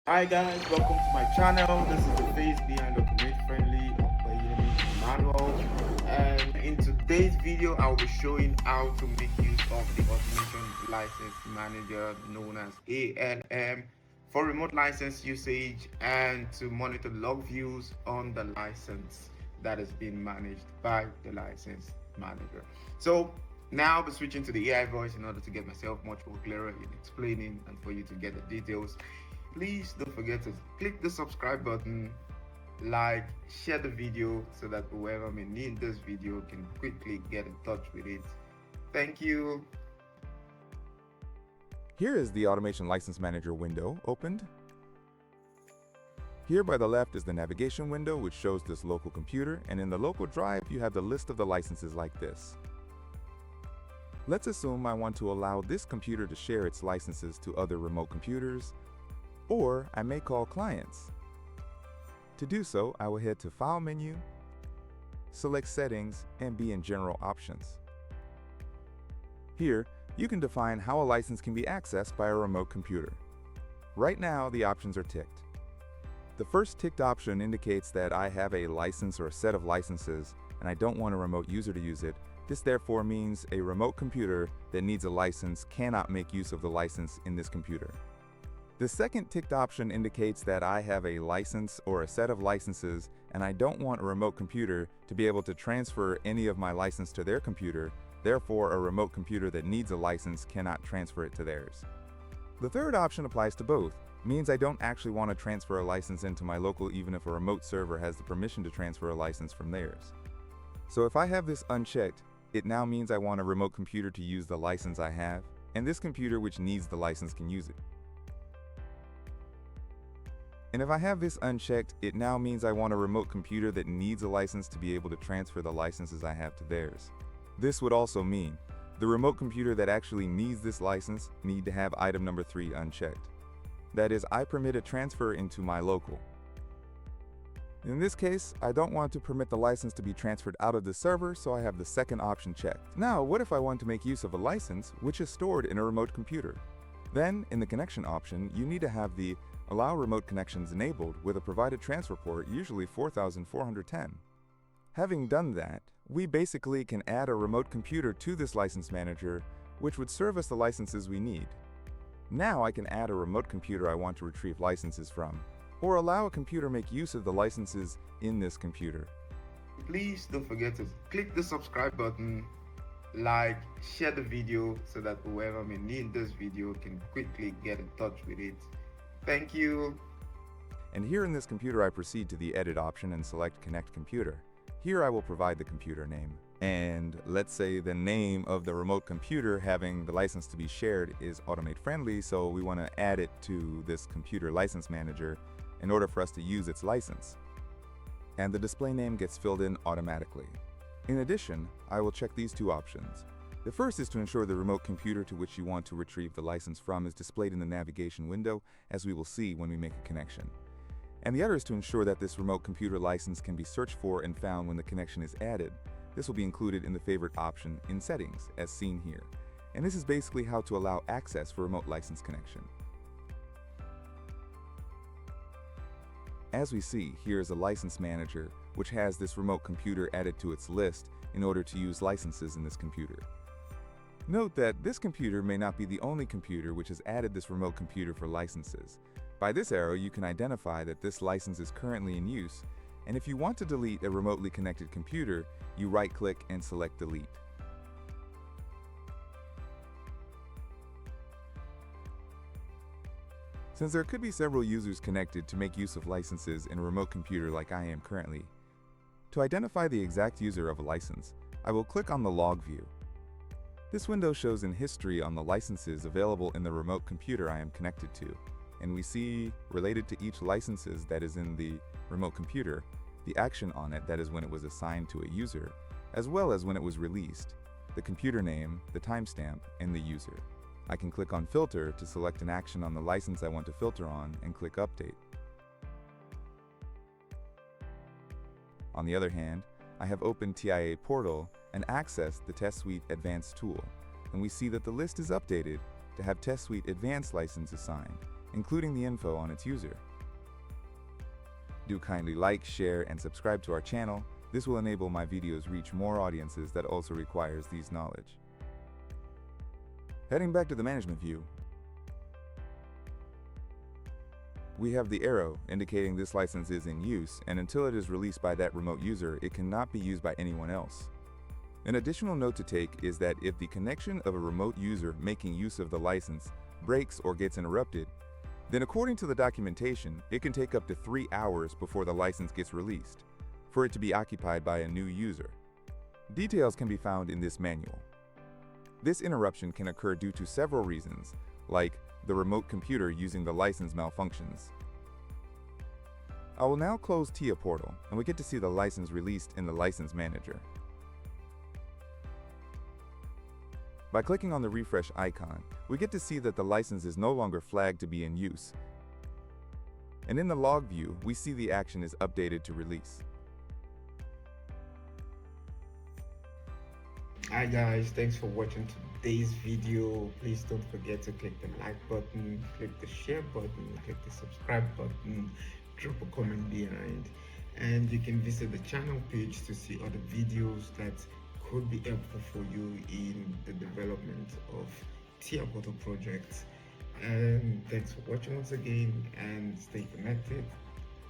Hi guys, welcome to my channel. This is the face behind Automate Friendly Manual. And in today's video, I'll be showing how to make use of the Automation License Manager known as ALM for remote license usage and to monitor log views on the license that is being managed by the license manager. So now I'll be switching to the AI voice in order to get myself much more clearer in explaining and for you to get the details. Please don't forget to click the subscribe button, like, share the video so that whoever may need this video can quickly get in touch with it. Thank you. Here is the Automation License Manager window opened. Here by the left is the navigation window, which shows this local computer, and in the local drive you have the list of the licenses like this. Let's assume I want to allow this computer to share its licenses to other remote computers, or I may call clients. To do so, I will head to File menu, select Settings, and be in General Options. Here, you can define how a license can be accessed by a remote computer. Right now, the options are ticked. The first ticked option indicates that I have a license or a set of licenses and I don't want a remote user to use it. This therefore means a remote computer that needs a license cannot make use of the license in this computer. The second ticked option indicates that I have a license or a set of licenses and I don't want a remote computer to be able to transfer any of my license to their computer. Therefore, a remote computer that needs a license cannot transfer it to theirs. The third option applies to both, means I don't actually want to transfer a license into my local even if a remote server has the permission to transfer a license from theirs. So if I have this unchecked, it now means I want a remote computer to use the license I have, and this computer which needs the license can use it. And if I have this unchecked, it now means I want a remote computer that needs a license to be able to transfer the licenses I have to theirs. This would also mean the remote computer that actually needs this license need to have item number 3 unchecked. That is, I permit a transfer into my local. In this case, I don't want to permit the license to be transferred out of the server, so I have the second option checked. Now, what if I want to make use of a license which is stored in a remote computer? Then, in the connection option, you need to have the Allow Remote Connections enabled with a provided transfer port, usually 4410. Having done that, we basically can add a remote computer to this license manager, which would serve us the licenses we need. Now I can add a remote computer I want to retrieve licenses from, or allow a computer make use of the licenses in this computer. Please don't forget to click the subscribe button, like, share the video so that whoever may need this video can quickly get in touch with it. Thank you. And here in this computer I proceed to the Edit option and select Connect Computer. Here I will provide the computer name. And let's say the name of the remote computer having the license to be shared is Automate Friendly, so we want to add it to this computer license manager in order for us to use its license. And the display name gets filled in automatically. In addition, I will check these two options. The first is to ensure the remote computer to which you want to retrieve the license from is displayed in the navigation window, as we will see when we make a connection. And the other is to ensure that this remote computer license can be searched for and found when the connection is added. This will be included in the favorite option in Settings, as seen here. And this is basically how to allow access for remote license connection. As we see, here is a license manager, which has this remote computer added to its list in order to use licenses in this computer. Note that this computer may not be the only computer which has added this remote computer for licenses. By this arrow, you can identify that this license is currently in use, and if you want to delete a remotely connected computer, you right-click and select Delete. Since there could be several users connected to make use of licenses in a remote computer like I am currently, to identify the exact user of a license, I will click on the Log view. This window shows in history on the licenses available in the remote computer I am connected to, and we see, related to each licenses that is in the remote computer, the action on it, that is when it was assigned to a user, as well as when it was released, the computer name, the timestamp, and the user. I can click on Filter to select an action on the license I want to filter on and click Update. On the other hand, I have opened TIAPortal and accessed the Test Suite Advanced tool, and we see that the list is updated to have Test Suite Advanced license assigned, including the info on its user. Do kindly like, share, and subscribe to our channel. This will enable my videos reach more audiences that also requires these knowledge. Heading back to the management view, we have the arrow indicating this license is in use, and until it is released by that remote user, it cannot be used by anyone else. An additional note to take is that if the connection of a remote user making use of the license breaks or gets interrupted, then according to the documentation, it can take up to 3 hours before the license gets released for it to be occupied by a new user. Details can be found in this manual. This interruption can occur due to several reasons, like the remote computer using the license malfunctions. I will now close TIAPortal, and we get to see the license released in the License Manager. By clicking on the refresh icon, we get to see that the license is no longer flagged to be in use. And in the log view, we see the action is updated to release. Hi guys, thanks for watching today's video. Please don't forget to click the like button, click the share button, click the subscribe button, drop a comment behind, and you can visit the channel page to see other videos that could be helpful for you in the development of TIAPortal projects. And thanks for watching once again, and stay connected.